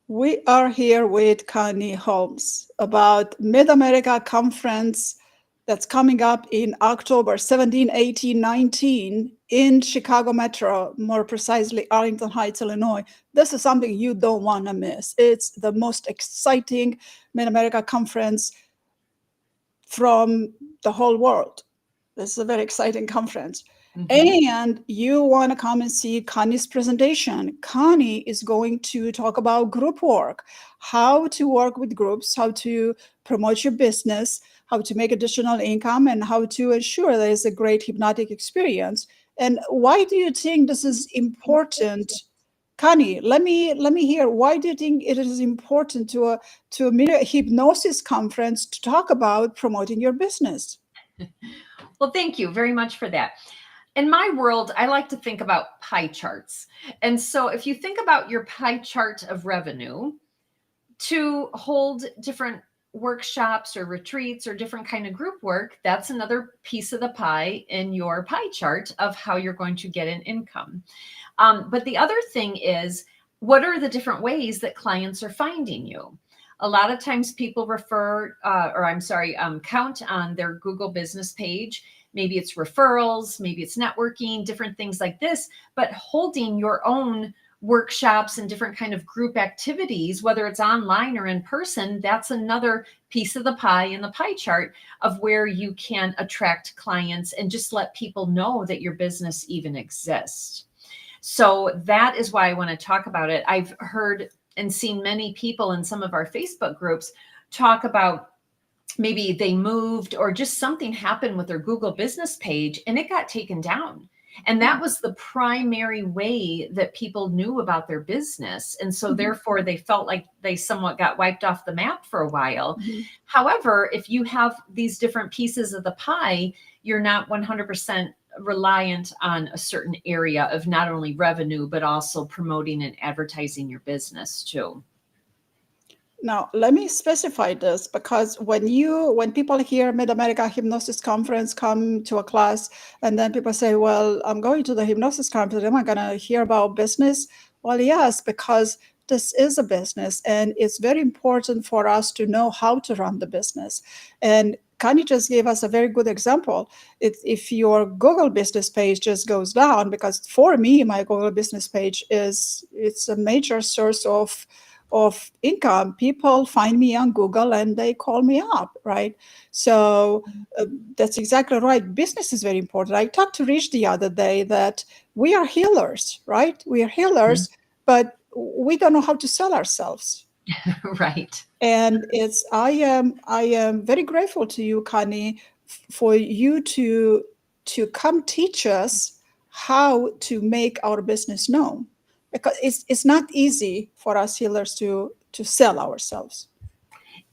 We are here with Connie Holmes about Mid-America Conference that's coming up in October 17, 18, 19 in Chicago Metro, more precisely Arlington Heights, Illinois. This is something you don't want to miss. It's the most exciting Mid-America Conference from the whole world. This is a very exciting conference. And you want to come and see Connie's presentation. Connie is going to talk about group work, how to work with groups, how to promote your business, how to make additional income, and how to ensure there is a great hypnotic experience. And why do you think this is important? Connie, let me hear. Why do you think it is important to a hypnosis conference to talk about promoting your business? Well, thank you very much for that. In my world, I like to think about pie charts. And so if you think about your pie chart of revenue, to hold different workshops or retreats or different kind of group work, that's another piece of the pie in your pie chart of how you're going to get an income. But the other thing is, what are the different ways that clients are finding you? A lot of times people count on their Google business page. Maybe it's referrals, maybe it's networking, different things like this, but holding your own workshops and different kind of group activities, whether it's online or in person, that's another piece of the pie in the pie chart of where you can attract clients and just let people know that your business even exists. So that is why I want to talk about it. I've heard and seen many people in some of our Facebook groups talk about maybe they moved or just something happened with their Google business page and it got taken down. And that was the primary way that people knew about their business. And so therefore they felt like they somewhat got wiped off the map for a while. However, if you have these different pieces of the pie, you're not 100% reliant on a certain area of not only revenue, but also promoting and advertising your business too. Now, let me specify this because when people hear Mid-America Hypnosis Conference, come to a class, and then people say, well, I'm going to the hypnosis conference, am I going to hear about business? Well, yes, because this is a business, and it's very important for us to know how to run the business. And Connie just gave us a very good example. If your Google business page just goes down, because for me, my Google business page it's a major source of income. People find me on Google and they call me up, right? So that's exactly right. Business is very important. I talked to Rich the other day that we are healers, right? We are healers, but we don't know how to sell ourselves. Right. And I am very grateful to you, Connie, for you to come teach us how to make our business known, because it's not easy for us healers to sell ourselves.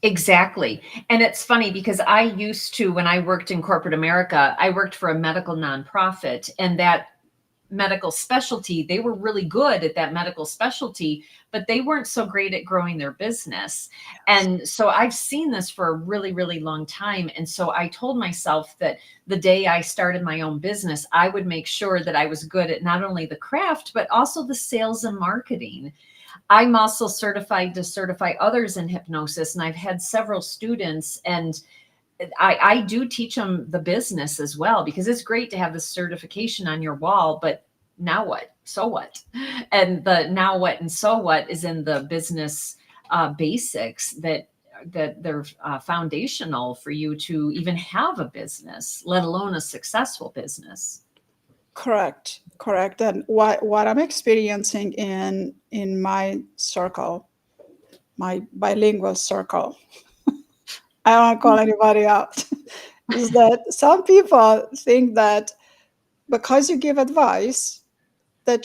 Exactly. And it's funny because I used to, when I worked in corporate America, I worked for a medical nonprofit, and that medical specialty, they were really good at that medical specialty, but they weren't so great at growing their business. And so I've seen this for a really, really long time. And so I told myself that the day I started my own business, I would make sure that I was good at not only the craft, but also the sales and marketing. I'm also certified to certify others in hypnosis, and I've had several students, and I do teach them the business as well, because it's great to have the certification on your wall, but now what? So what? And the now what and so what is in the business basics that they're foundational for you to even have a business, let alone a successful business. Correct. And what I'm experiencing in my circle, my bilingual circle, I don't want to call anybody out, is that some people think that because you give advice, that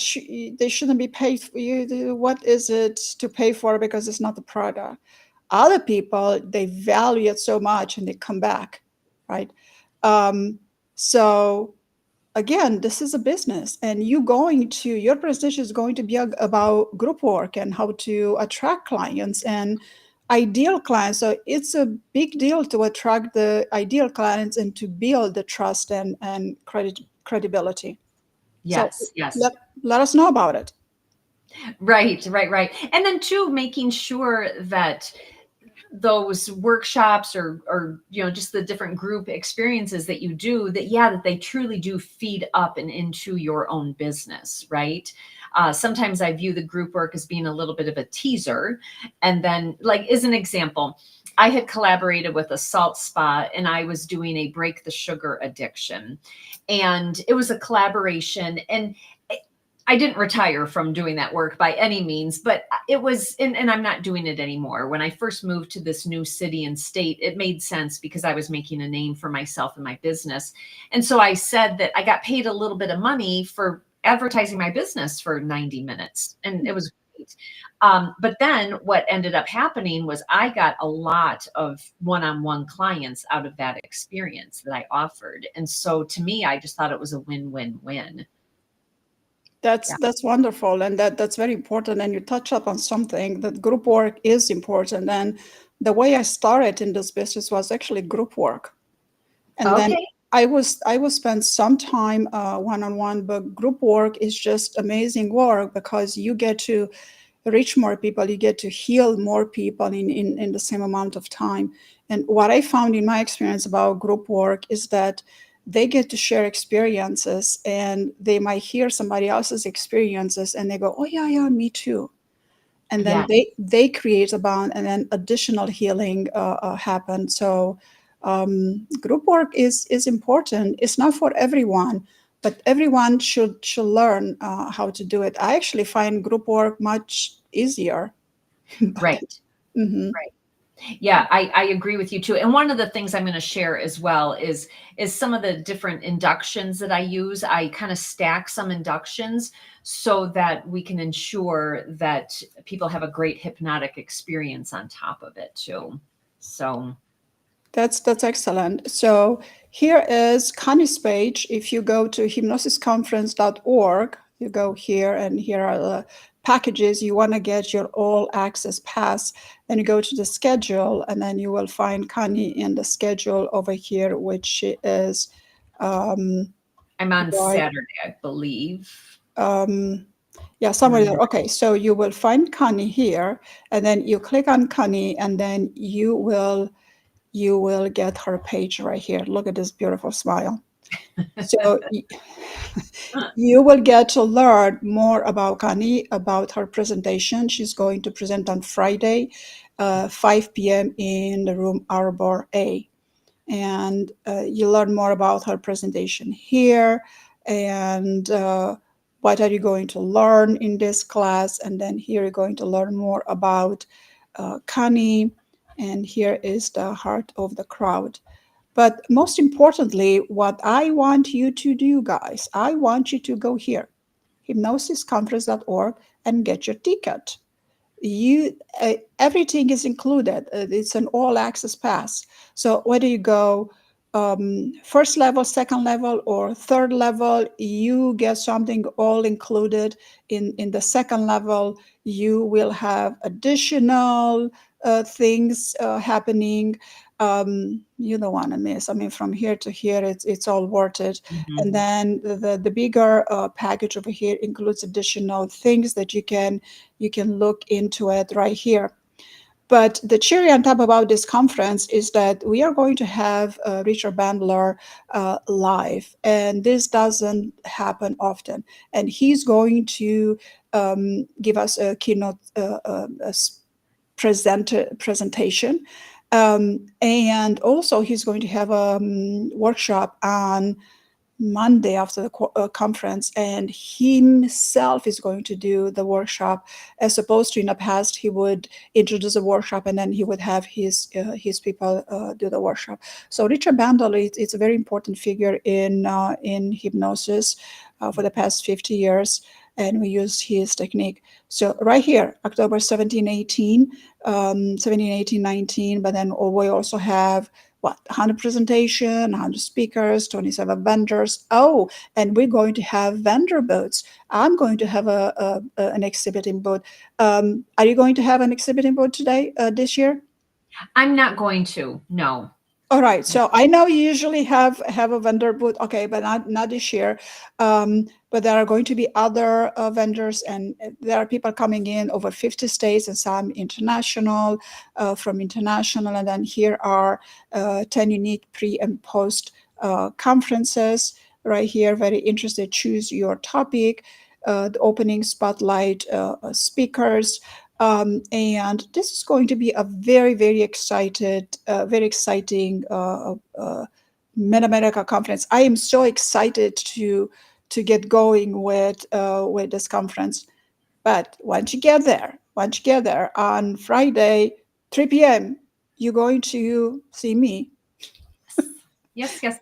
they shouldn't be paid for you. What is it to pay for, because it's not the product? Other people, they value it so much and they come back, right? So again, this is a business, and your presentation is going to be about group work and how to attract clients and ideal clients. So it's a big deal to attract the ideal clients and to build the trust and credibility. So Yes, yes. let us know about it. Right, right, right. And then too, making sure that those workshops or just the different group experiences that you do, that yeah, that they truly do feed up and into your own business, right? Sometimes I view the group work as being a little bit of a teaser. And then, like, as an example, I had collaborated with a salt spa and I was doing a break the sugar addiction, and it was a collaboration. And I didn't retire from doing that work by any means, but it was, and I'm not doing it anymore. When I first moved to this new city and state, it made sense because I was making a name for myself and my business. And so I said that I got paid a little bit of money for advertising my business for 90 minutes, and it was great. But then what ended up happening was I got a lot of one on one clients out of that experience that I offered. And so to me, I just thought it was a win win win. That's wonderful, and that's very important. And you touch up on something that group work is important. And the way I started in this business was actually group work, and then Okay. I was spend some time one on one, but group work is just amazing work because you get to reach more people, you get to heal more people in the same amount of time. And what I found in my experience about group work is that they get to share experiences and they might hear somebody else's experiences and they go, oh yeah, yeah, me too. And then Yeah. they create a bond and then additional healing happen. So group work is important. It's not for everyone, but everyone should learn how to do it. I actually find group work much easier. But Right. mhm. Right. Yeah, I agree with you too. And one of the things I'm going to share as well is some of the different inductions that I use. I kind of stack some inductions so that we can ensure that people have a great hypnotic experience on top of it too. So, That's excellent. So here is Connie's page. If you go to hypnosisconference.org, you go here, and here are the packages you want to get your all access pass. Then you go to the schedule, and then you will find Connie in the schedule over here, which is um, I'm on right. Saturday, I believe. Um, yeah, somewhere Mm, there. Okay, so you will find Connie here, and then you click on Connie, and then you will get her page right here. Look at this beautiful smile. So you will get to learn more about Kani, about her presentation. She's going to present on Friday, 5 p.m. in the room Arbor A. And you learn more about her presentation here and what are you going to learn in this class. And then here you're going to learn more about Kani. And here is the heart of the crowd. But most importantly, what I want you to do, guys, I want you to go here, hypnosisconference.org, and get your ticket. You everything is included. It's an all access pass. So whether you go first level, second level, or third level, you get something all included. In the second level, you will have additional things happening. You don't want to miss. I mean, from here to here, it's all worth it. And mhm. then the bigger package over here includes additional things that you can look into it right here. But the cherry on top about this conference is that we are going to have Richard Bandler live, and this doesn't happen often. And he's going to give us a keynote presentation. And also, he's going to have a workshop on Monday after the conference, and himself is going to do the workshop, as opposed to in the past he would introduce a workshop and then he would have his people do the workshop. So Richard Bandel is a very important figure in hypnosis for the past 50 years, and we use his technique. So right here, October 17, 18, 17, 18, 19, but then we also have what 100 presentation, 100 speakers, 27 vendors. Oh, and we're going to have vendor booths. I'm going to have an exhibiting booth. Are you going to have an exhibiting booth today this year? I'm not going to. No. All right. So I know you usually have a vendor booth. Okay, but not this year. But there are going to be other vendors, and there are people coming in over 50 states and some international, from international. And then here are 10 unique pre and post conferences right here. Very interested. Choose your topic. The opening spotlight speakers. And this is going to be a very exciting Mid America conference. I am so excited to get going with this conference. But once you get there on Friday, 3 p.m., you're going to see me. Yes, yes.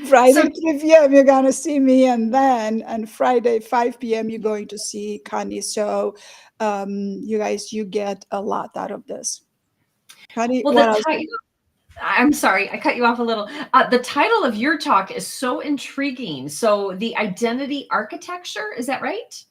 Friday, So 3 p.m., you're going to see me. And then on Friday, 5 p.m., you're going to see Connie. So, you guys, you get a lot out of this. Connie, well, what else? I'm sorry, I cut you off a little. The title of your talk is so intriguing. So, the identity architecture, is that right?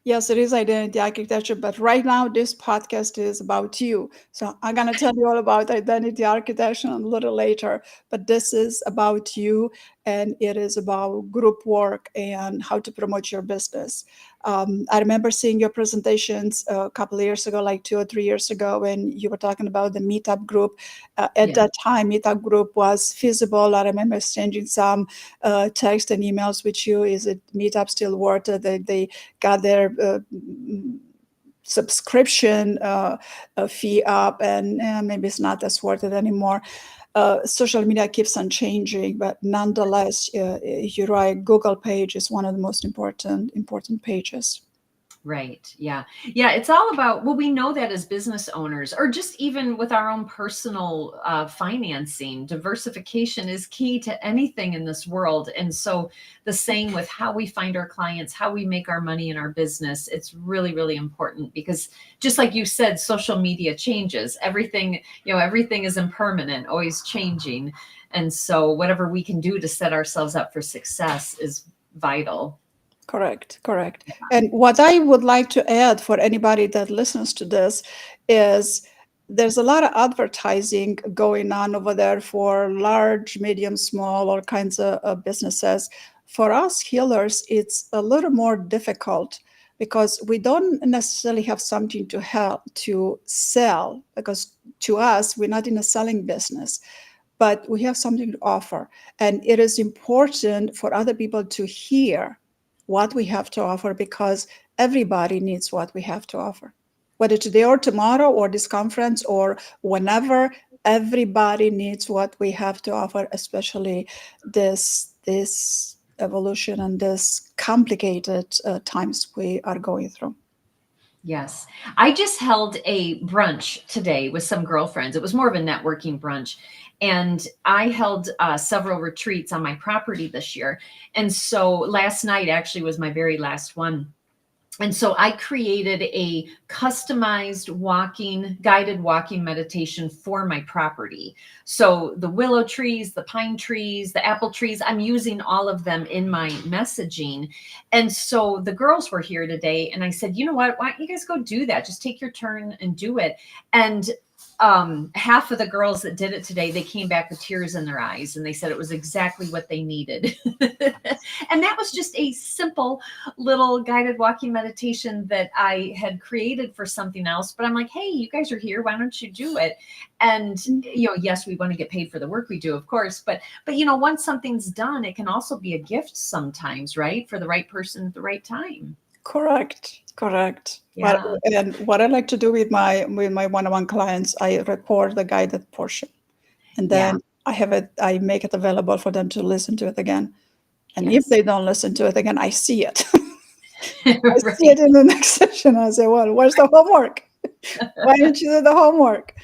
Yes, it is identity architecture, but right now this podcast is about you. So I'm going to tell you all about identity architecture a little later, but this is about you, and it is about group work and how to promote your business. I remember seeing your presentations a couple of years ago, like 2 or 3 years ago, when you were talking about the meetup group. At Yeah. that time, meetup group was feasible. I remember exchanging some text and emails with you. Is it meetup still worth it? They got their subscription fee up, and maybe it's not as worth it anymore. Social media keeps on changing, but nonetheless, you're right. Google page is one of the most important pages. Right. Yeah. Yeah. It's all about, well, we know that as business owners, or just even with our own personal financing, diversification is key to anything in this world. And so the same with how we find our clients, how we make our money in our business, it's really, really important because just like you said, social media changes. Everything, everything is impermanent, always changing. And so whatever we can do to set ourselves up for success is vital. Correct, correct. And what I would like to add for anybody that listens to this is there's a lot of advertising going on over there for large, medium, small, all kinds of businesses. For us healers, it's a little more difficult because we don't necessarily have something to help to sell, because to us, we're not in a selling business, but we have something to offer. And it is important for other people to hear what we have to offer, because everybody needs what we have to offer. Whether today or tomorrow or this conference or whenever, everybody needs what we have to offer, especially this evolution and this complicated times we are going through. Yes. I just held a brunch today with some girlfriends. It was more of a networking brunch. And I held several retreats on my property this year. And so last night actually was my very last one. And so I created a customized guided walking meditation for my property. So the willow trees, the pine trees, the apple trees, I'm using all of them in my messaging. And so the girls were here today and I said, you know what, why don't you guys go do that? Just take your turn and do it. And half of the girls that did it today, they came back with tears in their eyes and they said it was exactly what they needed. And that was just a simple little guided walking meditation that I had created for something else. But I'm like, hey, you guys are here. Why don't you do it? And, yes, we want to get paid for the work we do, of course. But, once something's done, it can also be a gift sometimes, right? For the right person at the right time. Correct, correct. Yeah. And what I like to do with my one-on-one clients, I record the guided portion, and Yeah. then I make it available for them to listen to it again. And if Yes. they don't listen to it again, I see it. I see Right. it in the next session. I say, "Well, where's the homework? Why didn't you do the homework?"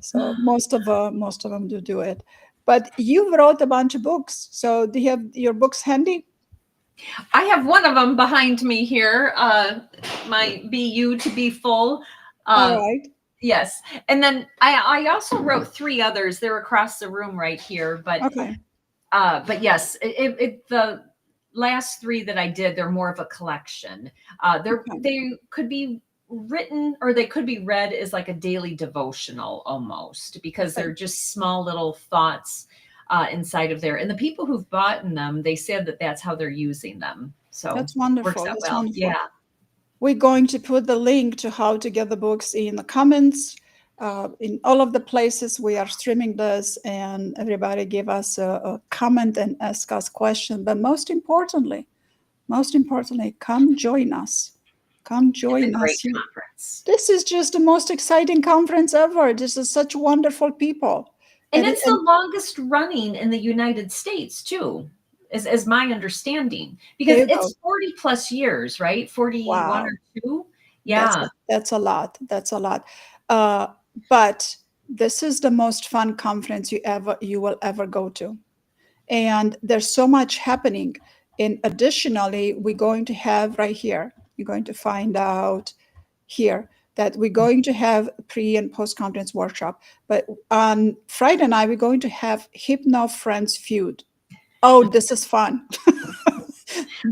So most of them do it. But you wrote a bunch of books. So do you have your books handy? I have one of them behind me here. My BU to be full. All Uh, right. yes. And then I also wrote three others. They're across the room right here. Okay. But yes, the last three that I did, they're more of a collection. Okay. They could be written or they could be read as like a daily devotional almost, because Okay. they're just small little thoughts inside of there. And the people who've bought in them, they said that that's how they're using them. So That's works wonderful. out That's well. wonderful. Yeah. We're going to put the link to how to get the books in the comments. In all of the places we are streaming this, and everybody give us a comment and ask us questions. But most importantly, come join us. Come It's a join great us. conference. This is just the most exciting conference ever. This is such wonderful people. And it's the longest running in the United States too, is my understanding. There Because you go. it's 40 plus years, right? 41 Wow. or 2. That's Yeah. that's a lot. That's a lot. Uh, but this is the most fun conference you will ever go to, and there's so much happening. And additionally, we're going to have right here. You're going to find out here that we're going to have pre and post conference workshop. But on Friday night, we're going to have Hypno Friends Feud. Oh, this is fun. I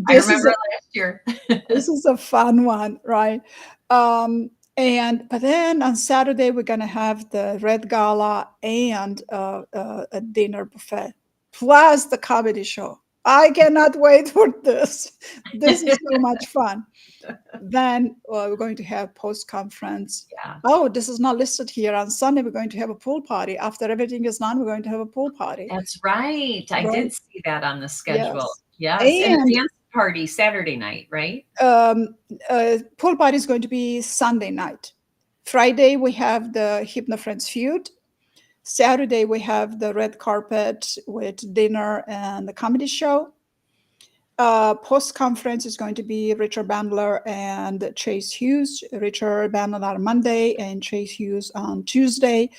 this is remember last year. this is a fun one, right? And but then on Saturday we're gonna have the red gala and a dinner buffet, plus the comedy show. I cannot wait for this. This is so much fun. Then we're going to have post conference. Yeah. Oh, this is not listed here. On Sunday we're going to have a pool party. After everything is done, we're going to have a pool party. That's right. I Right? did see that on the schedule. Yes. Yes. And a And dance party Saturday night, right? pool party is going to be Sunday night. Friday we have the Hypno Friends feud. Saturday we have the red carpet with dinner and the comedy show. Post conference is going to be Richard Bandler and Chase Hughes. Richard Bandler on Monday and Chase Hughes on Tuesday.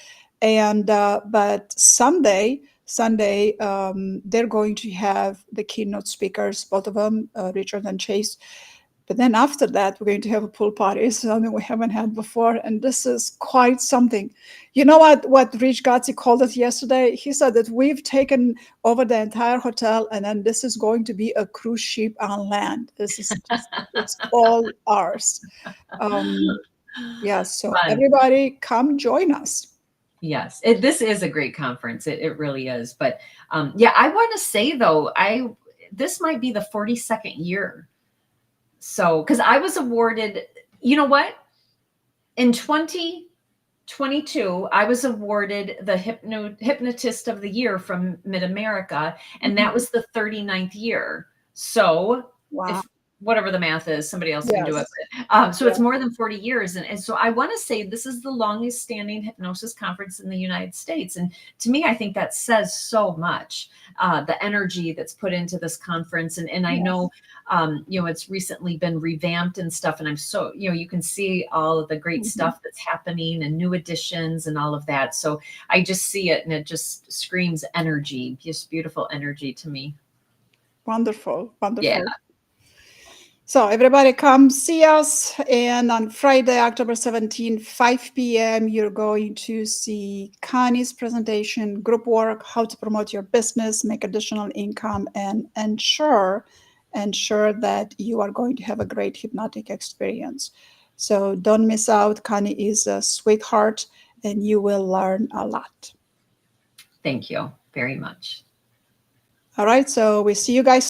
And but Sunday, they're going to have the keynote speakers, both of them, Richard and Chase. But then after that, we're going to have a pool party, something we haven't had before. And this is quite something. You know what Rich Gotzi called it yesterday? He said that we've taken over the entire hotel, and then this is going to be a cruise ship on land. This is just, it's all ours. Yeah, so Fun. everybody come join us. Yes, this is a great conference. It really is. But yeah, I want to say though, this might be the 42nd year. So, because I was awarded, you know what? In 2022, I was awarded the Hypnotist of the Year from Mid America, and that was the 39th year. So, Wow. if whatever the math is, somebody else can do it. Yes. But, so Yeah. it's more than 40 years. And so I want to say this is the longest standing hypnosis conference in the United States. And to me, I think that says so much, the energy that's put into this conference. And I Yes. know, it's recently been revamped and stuff. And I'm so, you can see all of the great stuff that's happening and new additions and all of that. So I just see it and it just screams energy, just beautiful energy to me. Wonderful. Wonderful. Yeah. So everybody come see us. And on Friday, October 17, 5 p.m., you're going to see Connie's presentation, group work, how to promote your business, make additional income, and ensure that you are going to have a great hypnotic experience. So don't miss out. Connie is a sweetheart, and you will learn a lot. Thank you very much. All right. So we see you guys